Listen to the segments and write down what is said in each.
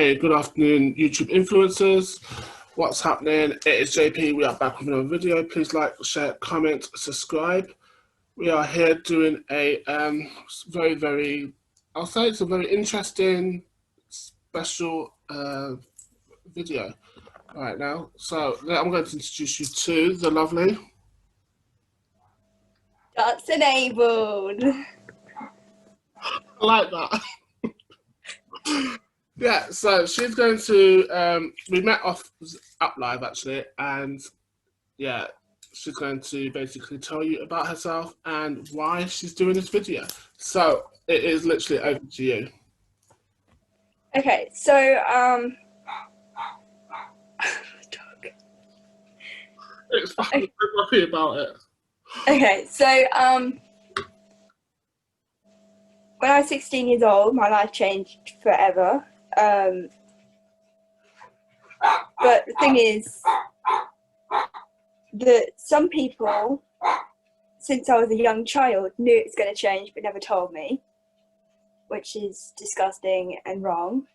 Hey, good afternoon, YouTube influencers. What's happening? It is JP. We are back with another video. Please like, share, comment, subscribe. We are here doing a I'll say it's a very interesting, special video right now. So I'm going to introduce you to the lovely. That's enabled. I like that. Yeah, so she's going to, we met up live actually, and yeah, she's going to basically tell you about herself and why she's doing this video. So it is literally over to you. Okay, so It's fine. Don't worry about it. okay, so when I was 16 years old, my life changed forever. But the thing is that some people, since I was a young child, knew it was going to change but never told me, which is disgusting and wrong.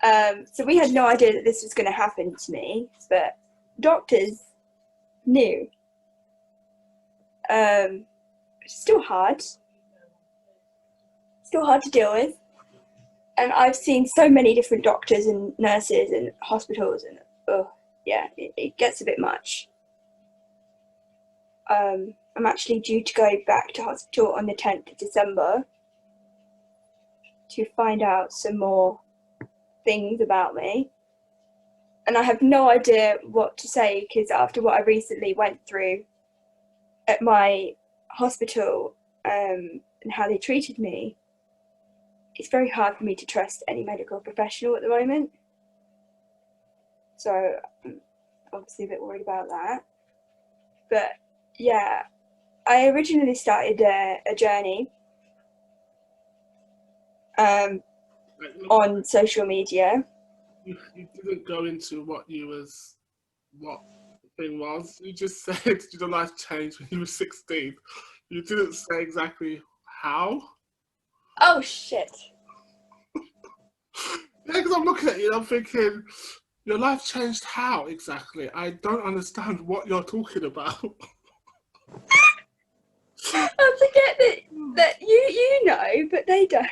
So we had no idea that this was going to happen to me, but doctors knew. It's still hard to deal with. And I've seen so many different doctors and nurses and hospitals, and yeah, it gets a bit much. I'm actually due to go back to hospital on the 10th of December to find out some more things about me. And I have no idea what to say, because after what I recently went through at my hospital and how they treated me, it's very hard for me to trust any medical professional at the moment. So I'm obviously a bit worried about that. But yeah, I originally started a journey on social media. You didn't go into what the thing was. You just said your life changed when you were 16. You didn't say exactly how. Oh shit. Yeah, because I'm looking at you and I'm thinking, your life changed how exactly? I don't understand what you're talking about. I forget that you know, but they don't.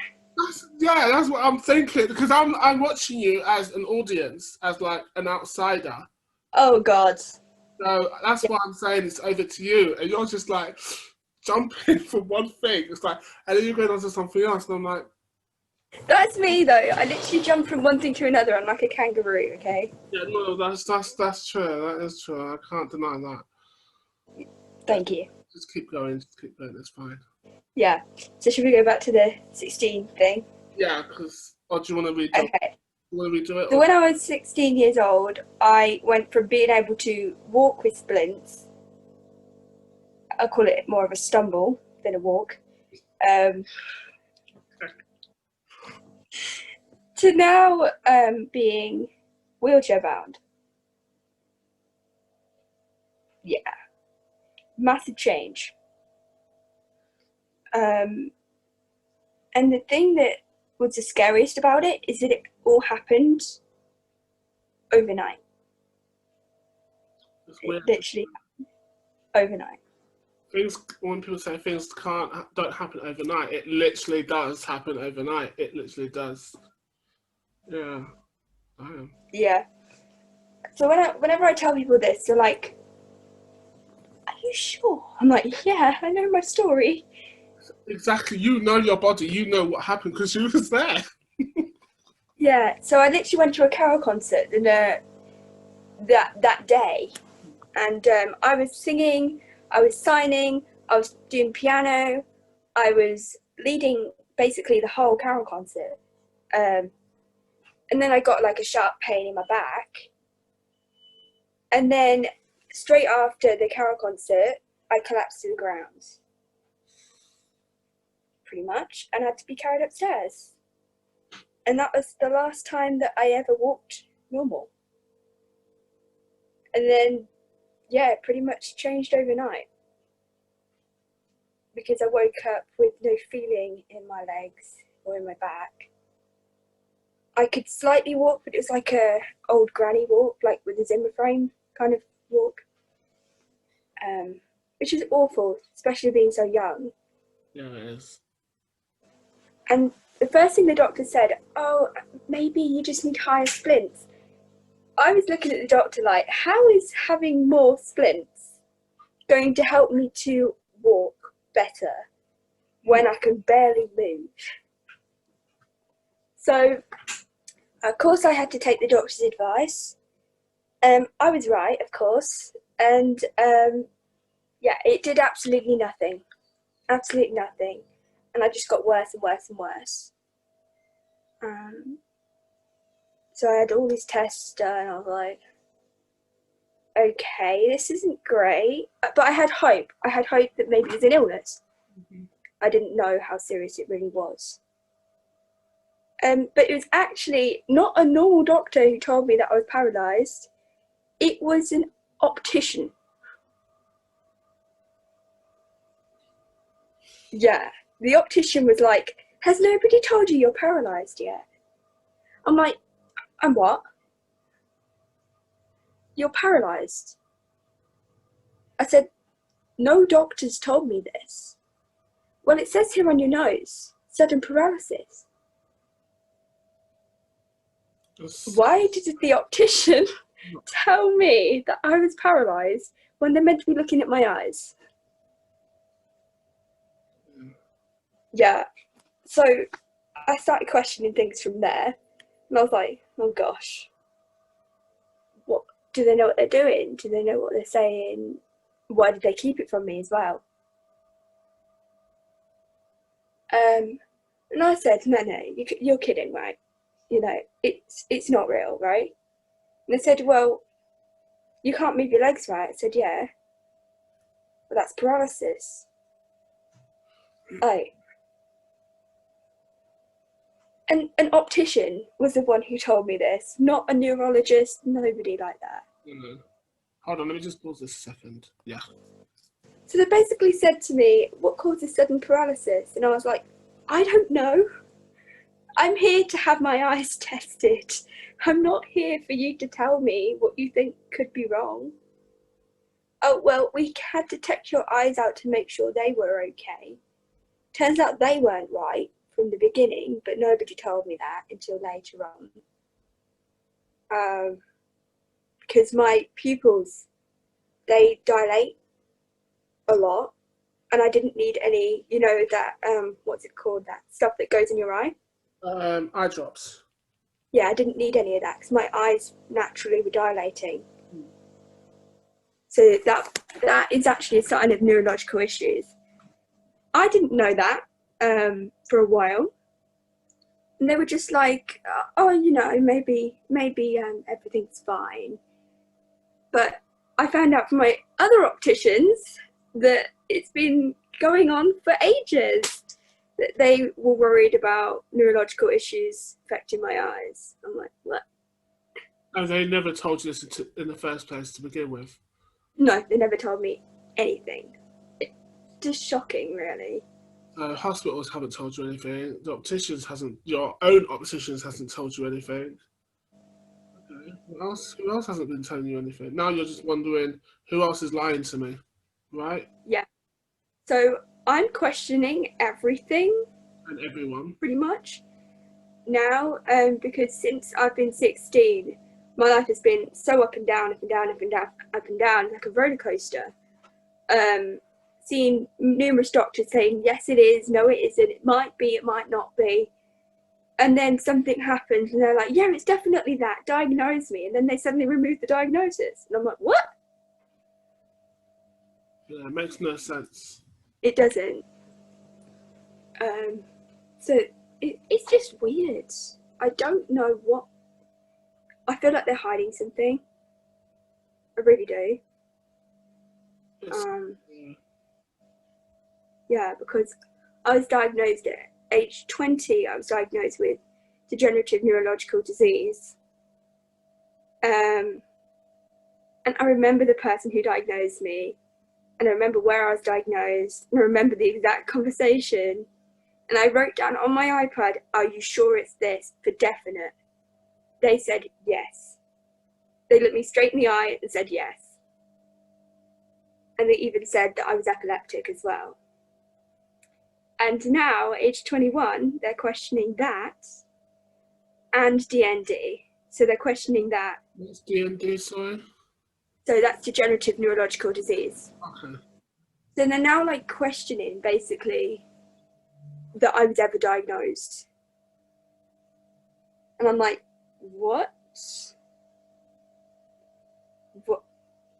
That's what I'm thinking, because I'm watching you as an audience, as like an outsider. Oh god. So that's Yeah. why I'm saying it's over to you, and you're just like jumping from one thing. It's like, and then you're going on to something else, and I'm like, That's me though. I literally jump from one thing to another. I'm like a kangaroo, okay? yeah, no, that's true. That is true. I can't deny that. Yeah, Thank you. just keep going. Just keep going. It's fine. Yeah. So should we go back to the 16 thing? Yeah, because or do you want to redo? Okay. You want to redo it? So Or? when I was 16 years old, I went from being able to walk with splints, I call it more of a stumble than a walk, um, to now being wheelchair bound. Yeah, massive change. Um, and the thing that was the scariest about it is that it all happened overnight. It's It weird. literally overnight. Things when people say things don't happen overnight, it literally does happen overnight. It literally does. Yeah, I am. Yeah. So whenever I tell people this, they're like, "Are you sure?" I'm like, "Yeah, I know my story." Exactly. You know your body. You know what happened because you was there. Yeah. So I literally went to a carol concert and that day, and I was singing, I was signing, I was doing piano, I was leading basically the whole carol concert. And then I got like a sharp pain in my back. And then straight after the carol concert, I collapsed to the ground, pretty much, and had to be carried upstairs. And that was the last time that I ever walked normal. And then, yeah, it pretty much changed overnight, because I woke up with no feeling in my legs or in my back. I could slightly walk, but it was like a old granny walk, like with a Zimmer frame kind of walk, which is awful, especially being so young. Yeah, it is. And the first thing the doctor said, oh, maybe you just need higher splints. I was looking at the doctor like, how is having more splints going to help me to walk better when I can barely move? So, of course, I had to take the doctor's advice. I was right, of course. And yeah, it did absolutely nothing. Absolutely nothing. And I just got worse and worse and worse. So I had all these tests done. I was like, okay, this isn't great. But I had hope. I had hope that maybe it was an illness. Mm-hmm. I didn't know how serious it really was. But it was actually not a normal doctor who told me that I was paralysed. It was an optician. Yeah, the optician was like, has nobody told you you're paralysed yet? I'm like, I'm what? You're paralysed. I said, no doctor's told me this. Well, it says here on your nose, sudden paralysis. Why did the optician tell me that I was paralysed when they're meant to be looking at my eyes? Yeah, so I started questioning things from there, and I was like, oh gosh, what do they know what they're doing? Do they know what they're saying? Why did they keep it from me as well? And I said, no, you're kidding, right? You know, it's not real, right? And they said, well, you can't move your legs, right? I said, yeah. Well, that's paralysis. Oh. And an optician was the one who told me this, not a neurologist, nobody like that. Mm-hmm. Hold on, let me just pause this a second. Yeah. So they basically said to me, what causes sudden paralysis? And I was like, I don't know. I'm here to have my eyes tested. I'm not here for you to tell me what you think could be wrong. Oh, well, we had to check your eyes out to make sure they were okay. Turns out they weren't right from the beginning, but nobody told me that until later on. Because my pupils, they dilate a lot, and I didn't need any, you know, that, what's it called, that stuff that goes in your eye? Eye drops. Yeah, I didn't need any of that because my eyes naturally were dilating. So that is actually a sign of neurological issues. I didn't know that for a while. And they were just like, oh, you know, maybe everything's fine. But I found out from my other opticians that it's been going on for ages, that they were worried about neurological issues affecting my eyes. I'm like, what? Oh, they never told you this in the first place to begin with? No, they never told me anything. It's just shocking, really. Hospitals haven't told you anything. The opticians hasn't. Your own opticians hasn't told you anything. Okay. Who else hasn't been telling you anything? Now you're just wondering who else is lying to me, right? Yeah. So I'm questioning everything. And everyone. Pretty much. Now, because since I've been 16, my life has been so up and down, up and down, up and down, up and down, like a roller coaster. Seeing numerous doctors saying, yes, it is, no, it isn't, it might be, it might not be. And then something happens and they're like, yeah, it's definitely that, diagnose me. And then they suddenly remove the diagnosis. And I'm like, what? Yeah, it makes no sense. It doesn't. So it's just weird. I don't know what. I feel like they're hiding something. I really do. Yeah, because I was diagnosed at age 20. I was diagnosed with degenerative neurological disease. And I remember the person who diagnosed me, and I remember where I was diagnosed, and I remember the exact conversation. And I wrote down on my iPad, are you sure it's this, for definite? they said yes. They looked me straight in the eye and said yes. And they even said that I was epileptic as well. And now, age 21, they're questioning that and DND. So they're questioning that. What's DND, sorry? So that's degenerative neurological disease. Okay. So they're now like questioning basically that I was ever diagnosed. And I'm like, what? What?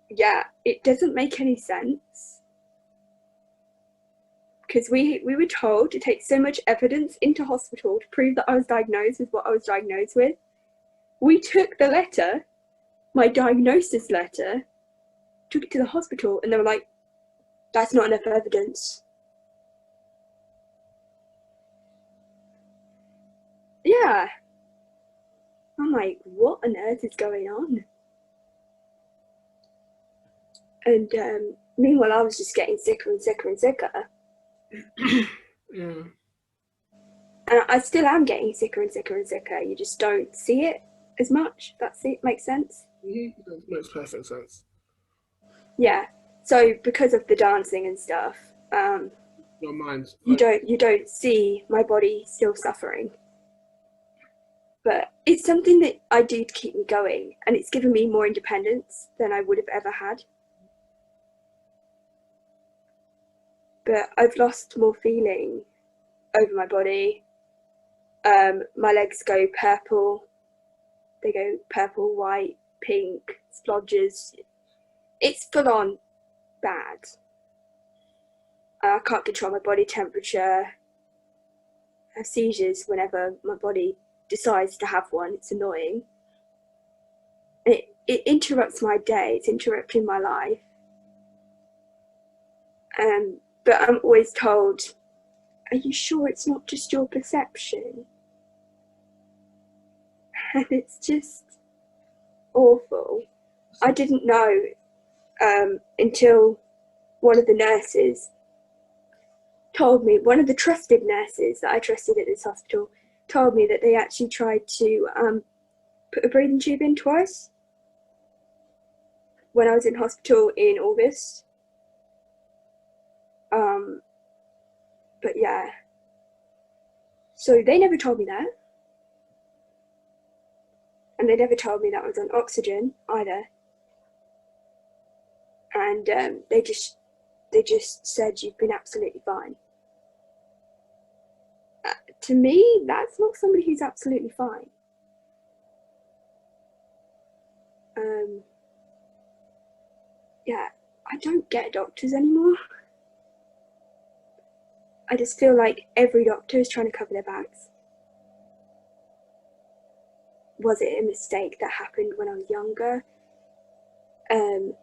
Yeah, it doesn't make any sense. Because we were told to take so much evidence into hospital to prove that I was diagnosed with what I was diagnosed with. We took the letter, my diagnosis letter, took it to the hospital, and they were like, that's not enough evidence. Yeah. I'm like, what on earth is going on? And meanwhile, I was just getting sicker and sicker and sicker. Yeah. And I still am getting sicker and sicker and sicker. You just don't see it as much. That's it. Makes sense. That makes perfect sense. Yeah. So because of the dancing and stuff, Your mind. you don't see my body still suffering. But it's something that I do to keep me going, and it's given me more independence than I would have ever had. But I've lost more feeling over my body. My legs go purple. They go purple, white, pink, splodges. It's full on bad. I can't control my body temperature. I have seizures whenever my body decides to have one. It's annoying. It interrupts my day. It's interrupting my life. But I'm always told, are you sure it's not just your perception? And it's just awful. I didn't know until one of the nurses told me, one of the trusted nurses that I trusted at this hospital told me that they actually tried to put a breathing tube in twice when I was in hospital in August. But yeah, so they never told me that. And they never told me that I was on oxygen either. And they just said, you've been absolutely fine. To me, that's not somebody who's absolutely fine. Yeah, I don't get doctors anymore. I just feel like every doctor is trying to cover their backs. Was it a mistake that happened when I was younger?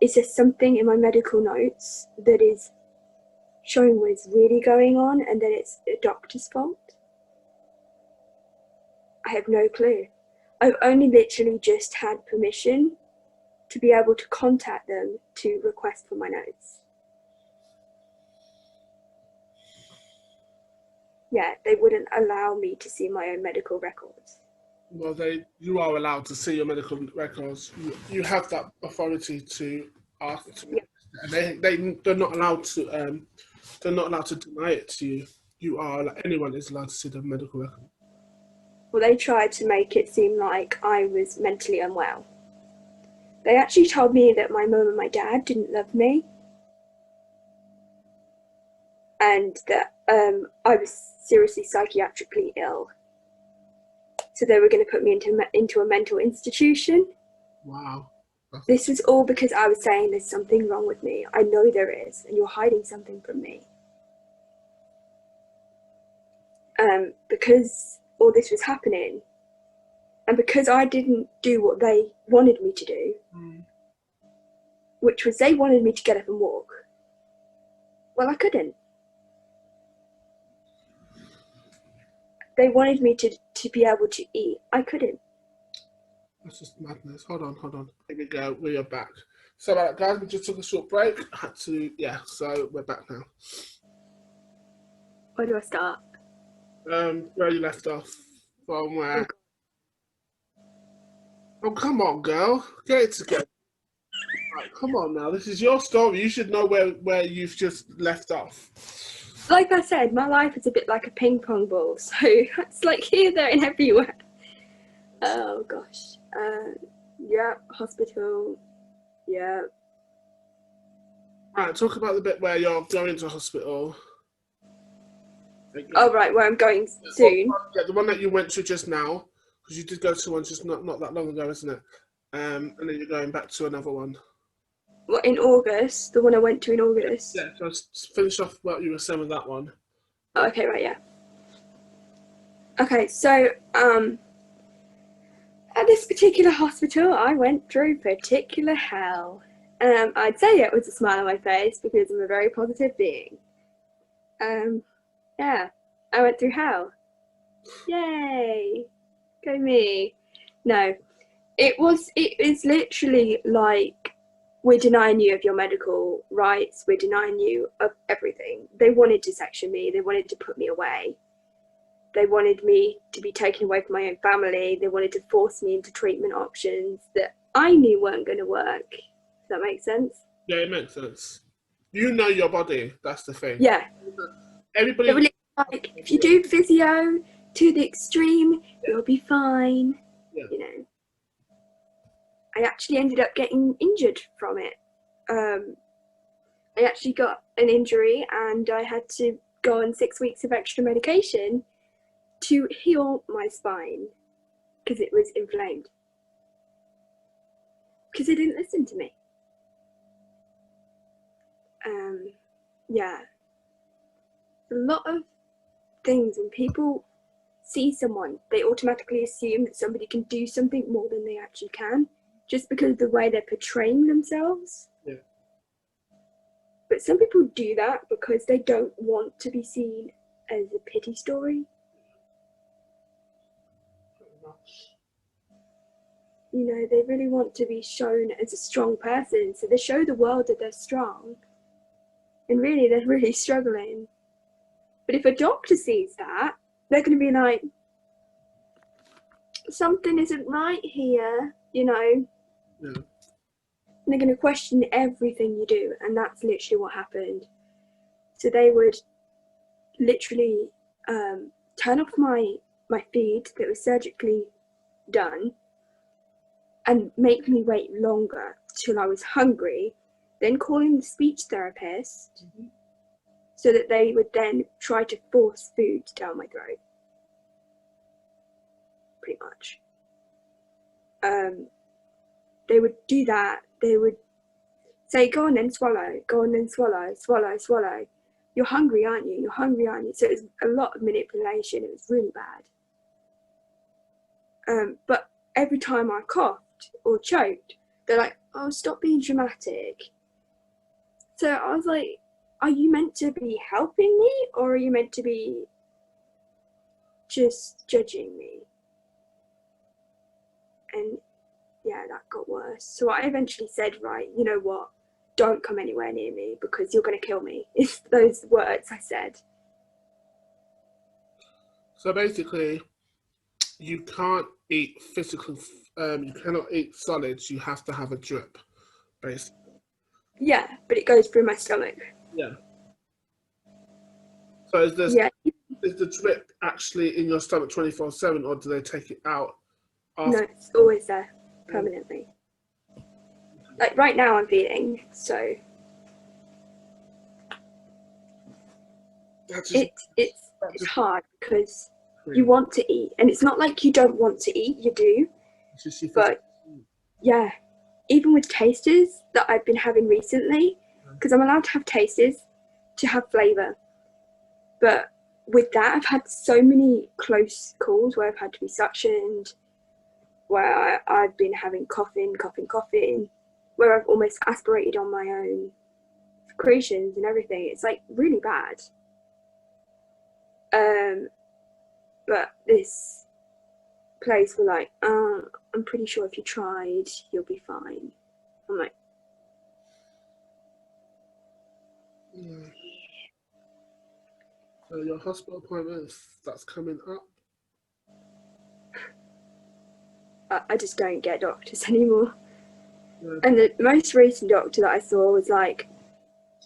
Is there something in my medical notes that is showing what is really going on and that it's a doctor's fault? I have no clue. I've only literally just had permission to be able to contact them to request for my notes. Yeah, they wouldn't allow me to see my own medical records. Well, you are allowed to see your medical records. You have that authority to ask to, yeah. And they're not allowed to. They're not allowed to deny it to you. You are, like, anyone is allowed to see the medical record. Well, they tried to make it seem like I was mentally unwell. They actually told me that my mum and my dad didn't love me, and that I was seriously psychiatrically ill. So they were going to put me into a mental institution. Wow. This was all because I was saying there's something wrong with me. I know there is, and you're hiding something from me. Because all this was happening, and because I didn't do what they wanted me to do, which was they wanted me to get up and walk. Well, I couldn't. They wanted me to be able to eat. I couldn't. That's just madness. Hold on. Here we go. We are back. So, guys, we just took a short break. So we're back now. Where do I start? Where you left off from where? Oh, come on, girl. Get it together. Right, come on now. This is your story. You should know where you've just left off. Like I said, my life is a bit like a ping pong ball, so it's like here, there, and everywhere. Oh gosh. Yeah, hospital. Yeah. Right, talk about the bit where you're going to hospital. Oh right, where I'm going Well, soon. yeah, the one that you went to just now, because you did go to one just not that long ago, isn't it? And then you're going back to another one. Well, in August, the one I went to in August. Yeah, so finish off what you were saying with that one. Oh, okay, right, yeah. Okay, so at this particular hospital, I went through particular hell. I'd say it with a smile on my face because I'm a very positive being. Yeah, I went through hell. Yay, go me. No, it is literally like we're denying you of your medical rights. We're denying you of everything. They wanted to section me. They wanted to put me away. They wanted me to be taken away from my own family. They wanted to force me into treatment options that I knew weren't going to work. Does that make sense? Yeah, it makes sense. You know your body. That's the thing. Yeah. They were Everybody. like, if you do physio to the extreme, you'll be fine. Yeah. You know. I actually ended up getting injured from it. I actually got an injury and I had to go on 6 weeks of extra medication to heal my spine because it was inflamed. Because they didn't listen to me. Yeah. A lot of things when people see someone, they automatically assume that somebody can do something more than they actually can, just because of the way they're portraying themselves. Yeah. But some people do that because they don't want to be seen as a pity story. You know, they really want to be shown as a strong person, so they show the world that they're strong, and really they're really struggling. But if a doctor sees that, they're going to be like, something isn't right here, you know. Yeah. And they're going to question everything you do, and that's literally what happened. So they would literally turn off my feed that was surgically done and make me wait longer till I was hungry, then call in the speech therapist so that they would then try to force food down my throat. Pretty much. They would do that. They would say, go on then, swallow. Go on then, swallow, swallow, swallow. You're hungry, aren't you? You're hungry, aren't you? So it was a lot of manipulation. It was really bad. But every time I coughed or choked, they're like, oh, stop being dramatic. So I was like, are you meant to be helping me or are you meant to be just judging me? And yeah, that got worse. So I eventually said, right, you know what? Don't come anywhere near me because you're going to kill me. It's those words I said. So basically, you can't eat physical. You cannot eat solids. You have to have a drip, basically. Yeah, but it goes through my stomach. Yeah. So is this Yeah. is the drip actually in your stomach 24/7, or do they take it out No, after? it's always there permanently. Like right now I'm feeding, so it's hard because you want to eat, and it's not like you don't want to eat, you do. But yeah, even with tasters that I've been having recently, because I'm allowed to have tasters to have flavour, but with that I've had so many close calls where I've had to be suctioned, where I've been having coughing, where I've almost aspirated on my own secretions and everything. It's like really bad. But this place were like, I'm pretty sure if you tried, you'll be fine. I'm like, Yeah. So your hospital appointment that's coming up. I just don't get doctors anymore. Yeah. And the most recent doctor that I saw was like,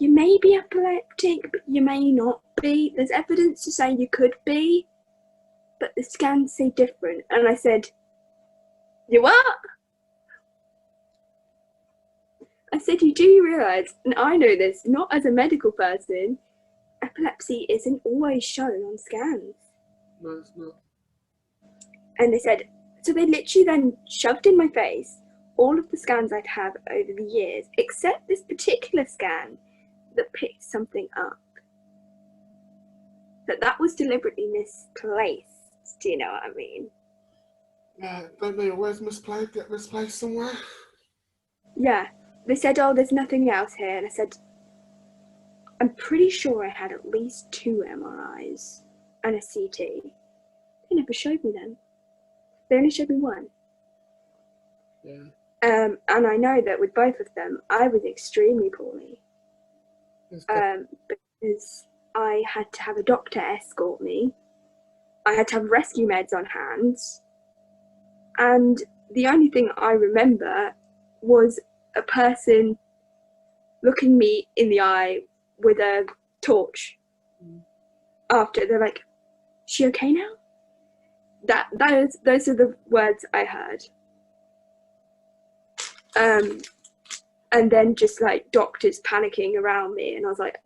you may be epileptic, but you may not be. There's evidence to say you could be, but the scans say different. And I said, you what? I said, you do realise, and I know this, not as a medical person, epilepsy isn't always shown on scans. No, it's not. And they said, so they literally then shoved in my face all of the scans I'd have over the years, except this particular scan that picked something up. That was deliberately misplaced. Do you know what I mean? Yeah, don't they always get misplaced somewhere? Yeah. They said, oh, there's nothing else here. And I said, I'm pretty sure I had at least 2 MRIs and a CT. They never showed me them. They only showed me one. Yeah. And I know that with both of them, I was extremely poorly. Because I had to have a doctor escort me. I had to have rescue meds on hand. And the only thing I remember was a person looking me in the eye with a torch. After they're like, "She okay now?" Those are the words I heard. And then just like doctors panicking around me, and I was like,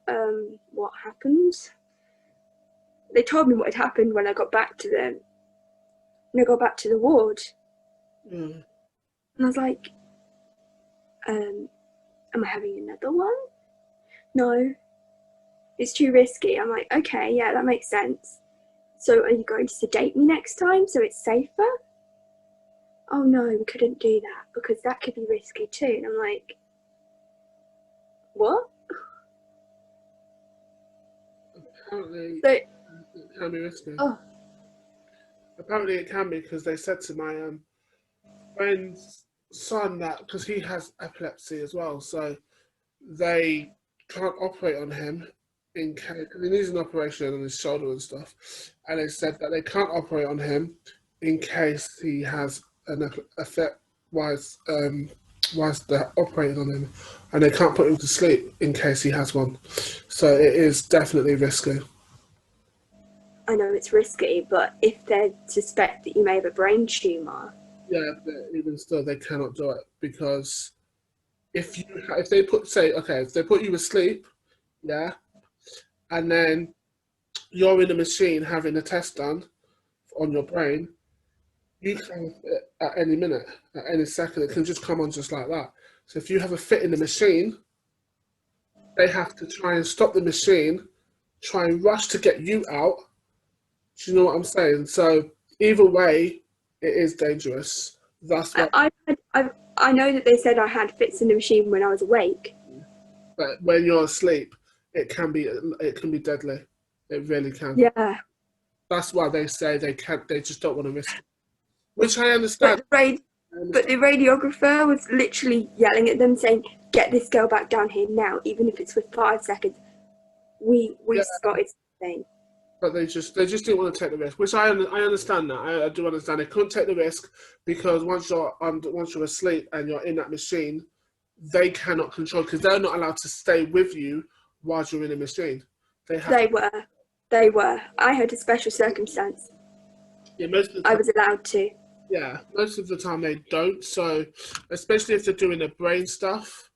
what happened? They told me what had happened when I got back to them. When I got back to the ward. Mm. And I was like, am I having another one? No. It's too risky. I'm like, okay, yeah, that makes sense. So are you going to sedate me next time so it's safer? Oh no, we couldn't do that because that could be risky too. And I'm like, what? Apparently, So, it can be risky. oh, Apparently, it can be because they said to my friend's son that because he has epilepsy as well, so they can't operate on him in case because he needs an operation on his shoulder and stuff, and they said that they can't operate on him in case he has an effect whilst they're operating on him, and they can't put him to sleep in case he has one. So it is definitely risky. I know it's risky, but if they suspect that you may have a brain tumour. Yeah, but even still, they cannot do it because if they put if they put you asleep, yeah, and then you're in a machine having a test done on your brain, you can have it at any minute, at any second. It can just come on just like that. So if you have a fit in the machine, they have to try and stop the machine, try and rush to get you out. Do you know what I'm saying? So either way, it is dangerous. That's what. I know that they said I had fits in the machine when I was awake. But when you're asleep, it can be deadly. It really can. Yeah. That's why they say they can't. They just don't want to risk it, which I understand. But the radiographer was literally yelling at them, saying, "Get this girl back down here now, even if it's for 5 seconds." We spotted something. But they just didn't want to take the risk, which I understand that. I do understand. They couldn't take the risk because once you're asleep and you're in that machine, they cannot control because they're not allowed to stay with you whilst you're in a machine. They were. I had a special circumstance. Yeah, most of the time, I was allowed to. Yeah, most of the time they don't. So, especially if they're doing the brain stuff,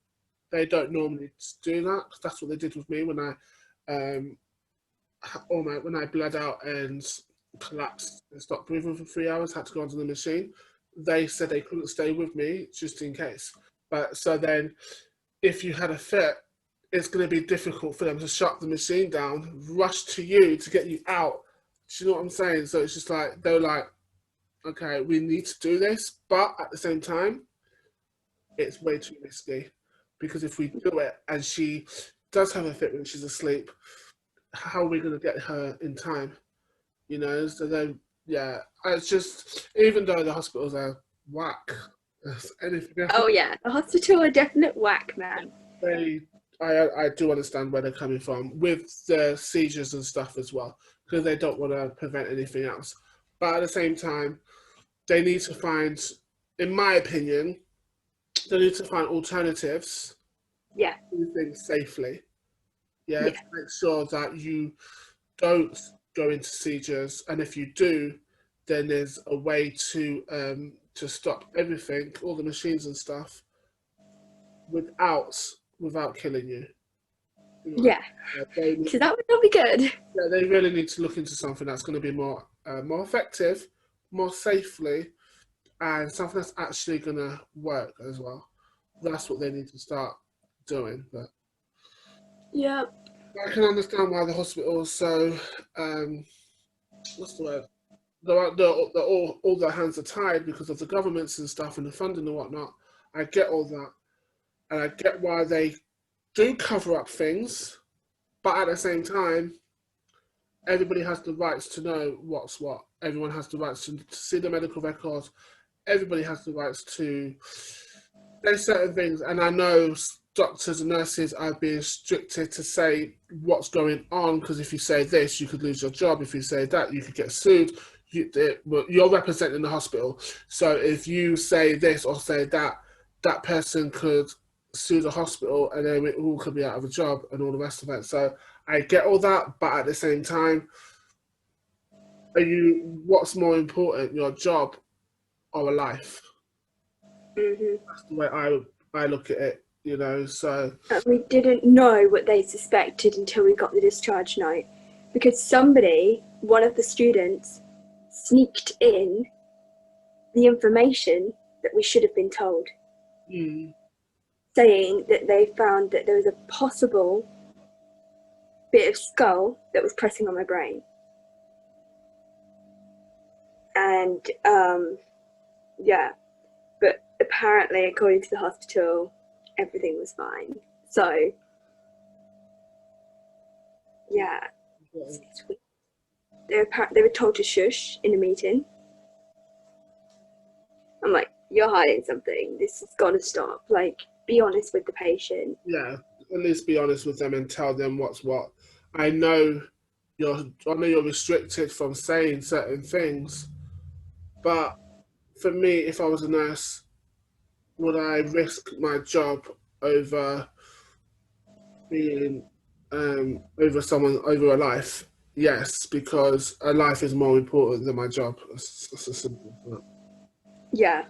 they don't normally do that. That's what they did with me when I bled out and collapsed and stopped breathing for 3 hours. Had to go onto the machine. They said they couldn't stay with me just in case. But so then, if you had a fit, it's going to be difficult for them to shut the machine down, rush to you to get you out. Do you know what I'm saying? So it's just like they're like, okay, we need to do this, but at the same time, it's way too risky because if we do it and she does have a fit when she's asleep, how are we going to get her in time? You know, so then, yeah, it's just, even though the hospitals are whack, anything else, Oh yeah, the hospital are definite whack, man. I do understand where they're coming from with the seizures and stuff as well, because they don't want to prevent anything else. But at the same time, they need to find in my opinion, they need to find alternatives Yeah. to do things safely. Yeah, Yeah. to make sure that you don't go into seizures, and if you do, then there's a way to stop everything, all the machines and stuff, without without killing you. You know, Yeah. So that would not be good. yeah, they really need to look into something that's going to be more effective, more safely, and something that's actually going to work as well. That's what they need to start doing. But Yeah. I can understand why the hospital is so what's the word? They're all their hands are tied because of the governments and stuff and the funding and whatnot. I get all that, and I get why they do cover up things, but at the same time, everybody has the rights to know what's what. Everyone has the rights to see the medical records. Everybody has the rights to there's certain things, and I know doctors and nurses are being restricted to say what's going on because if you say this, you could lose your job. If you say that, you could get sued. You're representing the hospital, so if you say this or say that, that person could sue the hospital, and then we all could be out of a job and all the rest of it. So I get all that, but at the same time, are you? What's more important, your job or a life? Hmm. That's the way I look at it, you know. So And we didn't know what they suspected until we got the discharge note, because somebody, one of the students, sneaked in the information that we should have been told, mm, saying that they found that there was a possible bit of skull that was pressing on my brain. And yeah, but apparently, according to the hospital, everything was fine. So yeah, it's weird. They were told to shush in a meeting. I'm like, you're hiding something. This has got to stop. Like, be honest with the patient. yeah, at least be honest with them and tell them what's what. I know you're restricted from saying certain things, but for me, if I was a nurse, would I risk my job over being over someone over a life? Yes, because a life is more important than my job. That's as simple as that. Yeah.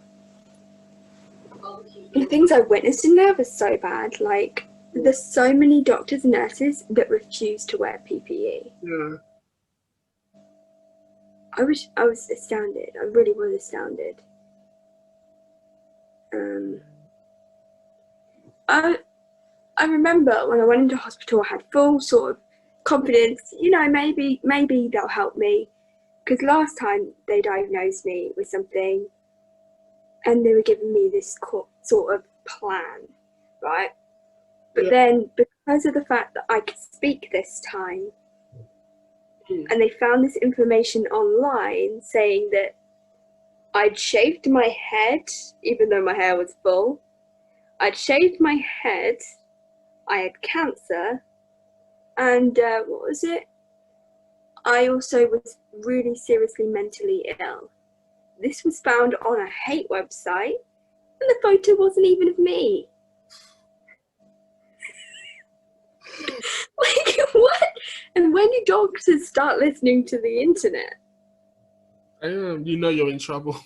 The things I witnessed in there were so bad. Like, there's so many doctors and nurses that refuse to wear PPE. Yeah. I was astounded. I really was astounded. Um, I I remember when I went into hospital, I had full sort of confidence. You know, maybe they'll help me, because last time they diagnosed me with something, and they were giving me this sort of plan, right? But Yeah. then, because of the fact that I could speak this time, and they found this information online saying that I'd shaved my head, even though my hair was full. I'd shaved my head. I had cancer, and what was it? I also was really seriously mentally ill. This was found on a hate website, and the photo wasn't even of me. Like, what? And when do doctors start listening to the internet? You know you're in trouble.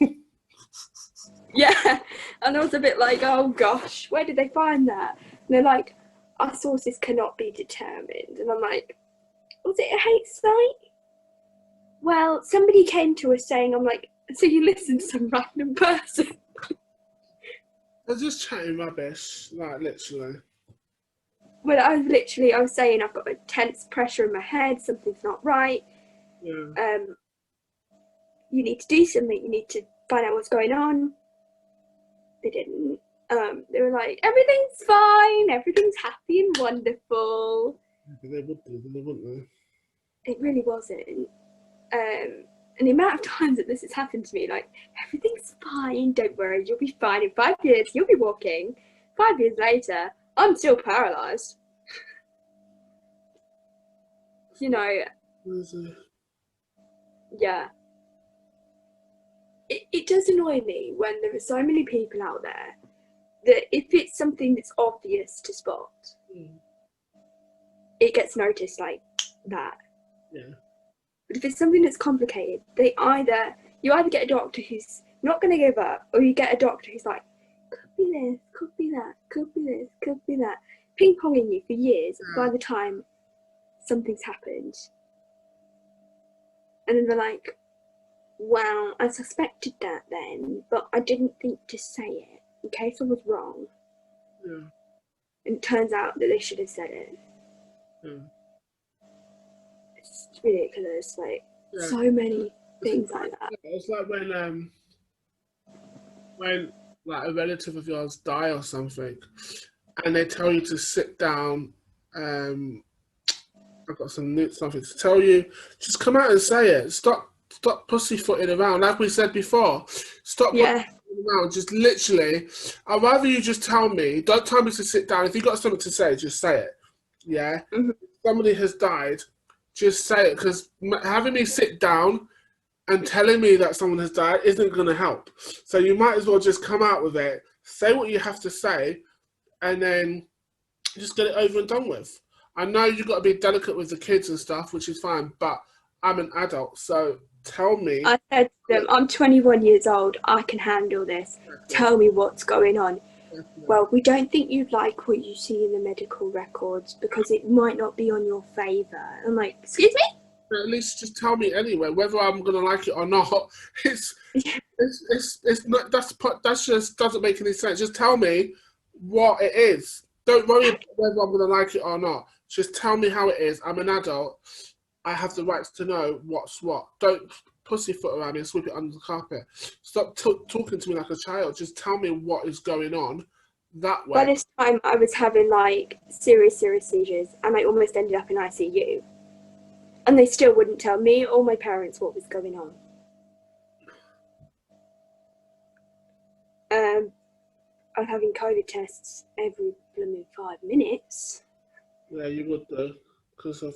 Yeah, and I was a bit like, oh gosh, where did they find that? And they're like, our sources cannot be determined. And I'm like, was it a hate site? Well, somebody came to us saying, I'm like, so you listened to some random person? They're just chatting rubbish, like literally. Well, I was saying I've got a tense pressure in my head, something's not right. Yeah. You need to do something, you need to find out what's going on. They didn't. They were like, everything's fine, everything's happy and wonderful. They would do, they wouldn't It really wasn't. And the amount of times that this has happened to me, like, everything's fine, don't worry, you'll be fine. In 5 years, you'll be walking. 5 years later, I'm still paralysed. You know, they? yeah. it does annoy me when there are so many people out there that if it's something that's obvious to spot, it gets noticed like that. Yeah. But if it's something that's complicated, you either get a doctor who's not going to give up, or you get a doctor who's like, could be this, could be that, could be this, could be that, ping-ponging you for years by the time something's happened. And then they're like, well, I suspected that then, but I didn't think to say it in case I was wrong. Yeah. And it turns out that they should have said it. Yeah. It's ridiculous, like, so many things like that. It's like when like a relative of yours die or something, and they tell you to sit down. I've got something to tell you. Just come out and say it. Stop pussyfooting around. Like we said before, stop pussyfooting around. Just literally, I'd rather you just tell me. Don't tell me to sit down. If you've got something to say, just say it. Yeah? Mm-hmm. If somebody has died, just say it. Because having me sit down and telling me that someone has died isn't going to help. So you might as well just come out with it, say what you have to say, and then just get it over and done with. I know you've got to be delicate with the kids and stuff, which is fine, but I'm an adult, so tell me. I said to them, I'm 21 years old, I can handle this. Tell me what's going on. Well, we don't think you'd like what you see in the medical records because it might not be on your favour. I'm like, excuse me? But at least just tell me anyway, whether I'm gonna like it or not. It's not. That's just doesn't make any sense. Just tell me what it is. Don't worry about whether I'm gonna like it or not. Just tell me how it is. I'm an adult. I have the rights to know what's what. Don't pussyfoot around me and sweep it under the carpet. Stop talking to me like a child. Just tell me what is going on. That way. By this time, I was having like serious seizures, and I almost ended up in ICU. And they still wouldn't tell me or my parents what was going on. I was having COVID tests every blooming 5 minutes. Yeah, you would though, because of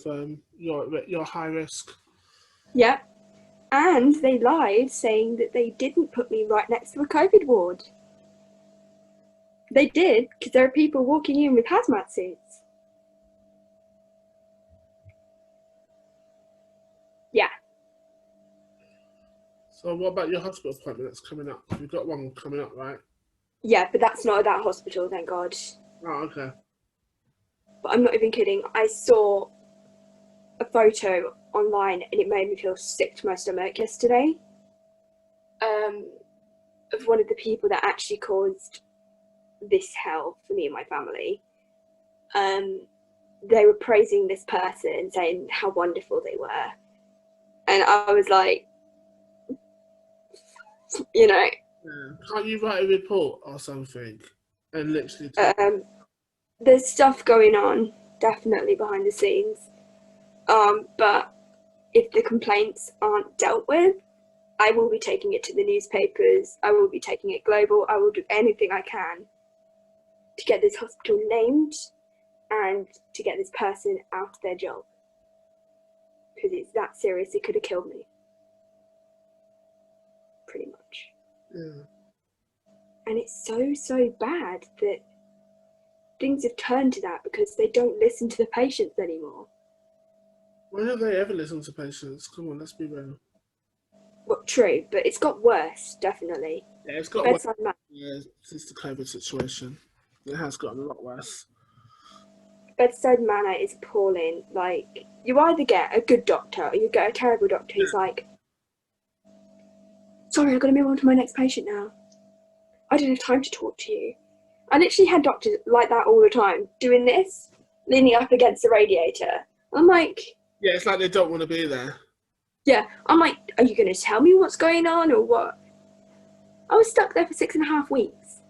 your high risk. Yeah, and they lied, saying that they didn't put me right next to a COVID ward. They did, because there are people walking in with hazmat suits. Yeah. So what about your hospital appointment that's coming up? You've got one coming up, right? Yeah, but that's not at that hospital, thank God. Oh, okay. But I'm not even kidding. I saw a photo online and it made me feel sick to my stomach yesterday. Of one of the people that actually caused this hell for me and my family. They were praising this person, saying how wonderful they were. And I was like, you know. Yeah. Can't you write a report or something and literally there's stuff going on, definitely behind the scenes. But if the complaints aren't dealt with, I will be taking it to the newspapers. I will be taking it global. I will do anything I can to get this hospital named and to get this person out of their job. Because it's that serious, it could have killed me. Pretty much. Yeah. And it's so bad that things have turned to that because they don't listen to the patients anymore. Why don't they ever listen to patients? Come on, let's be real. Well, true, but it's got worse, definitely. Yeah, it's got worse. Yeah, since the COVID situation. It has gotten a lot worse. Bedside manner is appalling. Like, you either get a good doctor or you get a terrible doctor who's like, sorry, I've got to move on to my next patient now. I don't have time to talk to you. I literally had doctors like that all the time, doing this, leaning up against the radiator. I'm like... Yeah, it's like they don't want to be there. Yeah, I'm like, are you going to tell me what's going on or what? I was stuck there for 6.5 weeks.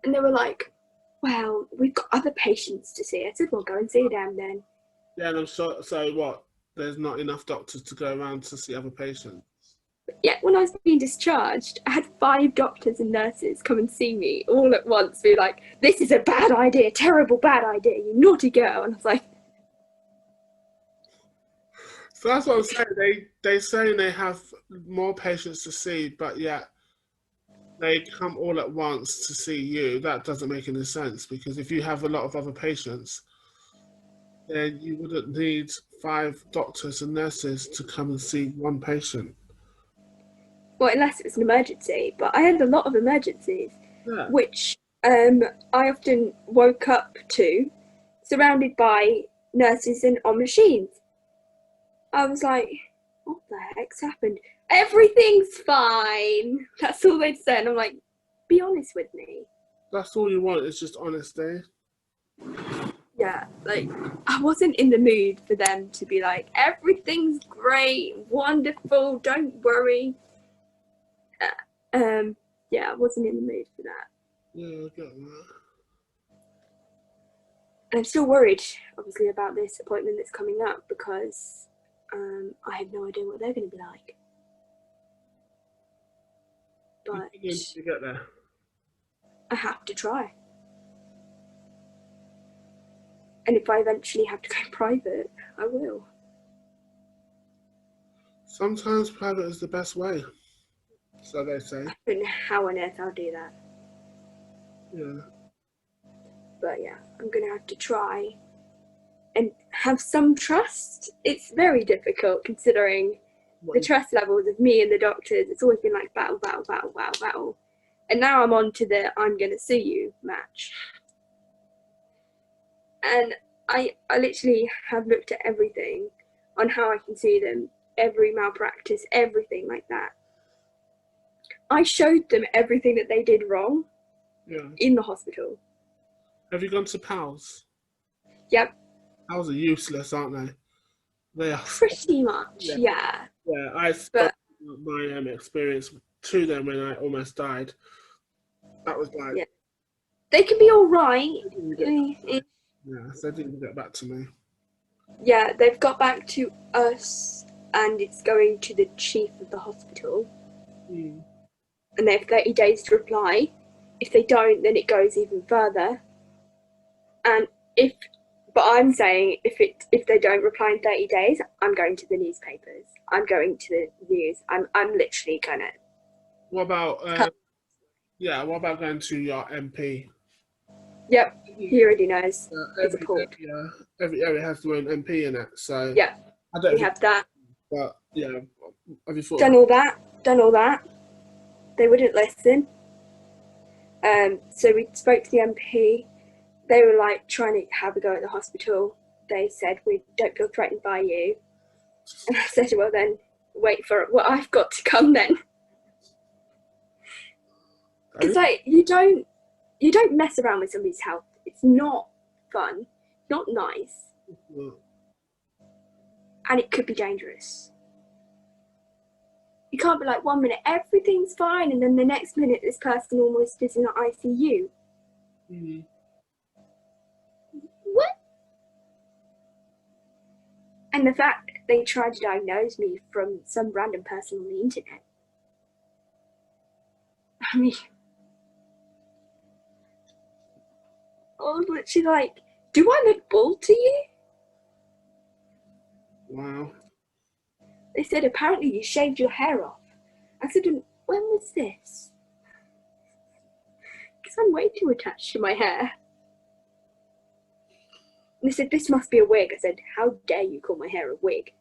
And they were like, well, we've got other patients to see. I said, well, go and see them then. Yeah, and I'm so what? There's not enough doctors to go around to see other patients. But yeah, when I was being discharged, I had 5 doctors and nurses come and see me all at once, be like, this is a bad idea, terrible bad idea, you naughty girl. And I was like... So that's what I'm saying. They say they have more patients to see, but yet they come all at once to see you. That doesn't make any sense because if you have a lot of other patients, then you wouldn't need 5 doctors and nurses to come and see one patient. Well, unless it was an emergency, but I had a lot of emergencies, Yeah, which I often woke up to, surrounded by nurses and on machines. I was like, what the heck's happened? Everything's fine. That's all they'd say. And I'm like, be honest with me. that's all you want is just honesty. Yeah, like, I wasn't in the mood for them to be like, everything's great, wonderful, don't worry. Yeah, I wasn't in the mood for that. Yeah, I get that. And I'm still worried, obviously, about this appointment that's coming up because I have no idea what they're going to be like. But You need to get there. I have to try. And if I eventually have to go private, I will. Sometimes private is the best way, so they say. I don't know how on earth I'll do that. Yeah. But yeah, I'm going to have to try and have some trust. It's very difficult considering the trust levels of me and the doctors. It's always been like battle, battle, battle, battle, battle. And now I'm on to the I'm going to sue you match. And I literally have looked at everything on how I can sue them, every malpractice, everything like that. I showed them everything that they did wrong in the hospital. Have you gone to PALS? Yep. PALS are useless, aren't they? They are. Pretty much, yeah. Yeah, I spoke about my experience to them when I almost died. That was like... Yeah. They can be all right. Yeah, so they didn't get back to me. Yeah, they've got back to us and it's going to the chief of the hospital. Mm. And they have 30 days to reply. If they don't, then it goes even further. And but I'm saying if they don't reply in 30 days, I'm going to the newspapers. I'm going to the news. I'm literally gonna. What about what about going to your MP? Yep, he already knows. Every area has their own MP in it, so yeah, I don't we have that. But yeah, have you thought done all that? They wouldn't listen. So we spoke to the MP. They were like trying to have a go at the hospital. They said, we don't feel threatened by you. And I said, well then, wait for it. Well, I've got to come then. It's like, you don't mess around with somebody's health. It's not fun, not nice. And it could be dangerous. You can't be like 1 minute, everything's fine, and then the next minute this person almost is in the ICU. Mm-hmm. What? And the fact they tried to diagnose me from some random person on the internet. I mean, I was literally like, do I look bald to you? Wow. They said, apparently you shaved your hair off. I said, when was this? Because I'm way too attached to my hair. And they said, this must be a wig. I said, how dare you call my hair a wig?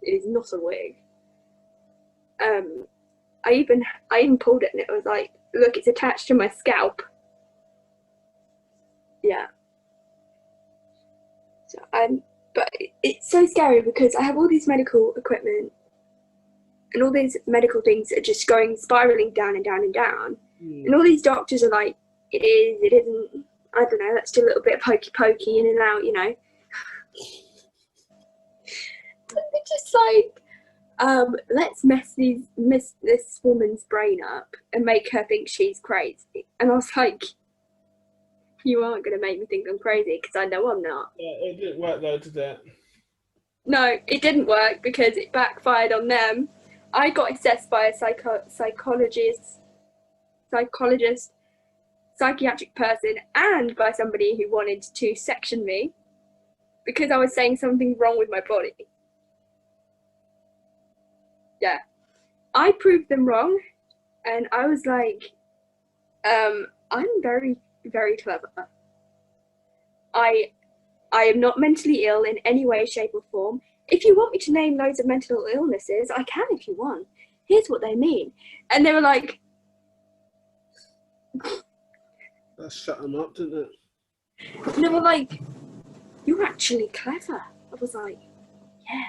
It is not a wig. I even pulled it and it was like, look, it's attached to my scalp. Yeah. So but it's so scary because I have all these medical equipment and all these medical things are just spiraling down and down and down. And all these doctors are like, it is, it isn't, I don't know, let's do a little bit of hokey pokey in and out, you know. They're just like, let's mess this woman's brain up and make her think she's crazy. And I was like, you aren't going to make me think I'm crazy because I know I'm not. Yeah, it didn't work though, did it? No, it didn't work because it backfired on them. I got assessed by a psychologist, psychiatric person, and by somebody who wanted to section me because I was saying something wrong with my body. Yeah. I proved them wrong, and I was like, I'm very, very clever. I am not mentally ill in any way, shape, or form. If you want me to name loads of mental illnesses, I can if you want. Here's what they mean. And they were like, That shut them up, didn't it? and they were like, you're actually clever. I was like, yeah.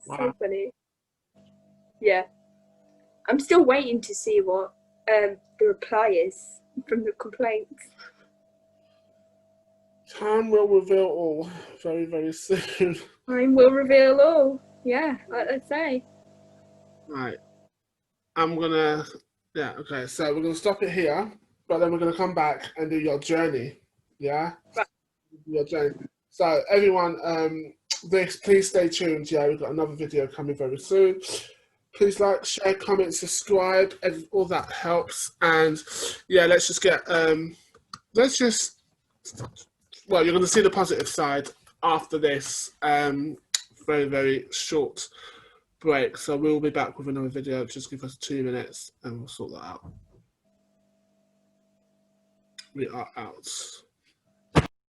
Wow. So funny. Yeah. I'm still waiting to see what the reply is from the complaints. Time will reveal all very, very soon. Time will reveal all. Yeah, like I say. Right. I'm gonna, yeah, okay. So we're gonna stop it here, but then we're gonna come back and do your journey. Yeah? Right. Your journey. So everyone, please stay tuned. Yeah, we've got another video coming very soon. Please like, share, comment, subscribe, and all that helps. And yeah, let's just get, well, you're going to see the positive side after this very, very short break. So we'll be back with another video. Just give us 2 minutes and we'll sort that out. We are out.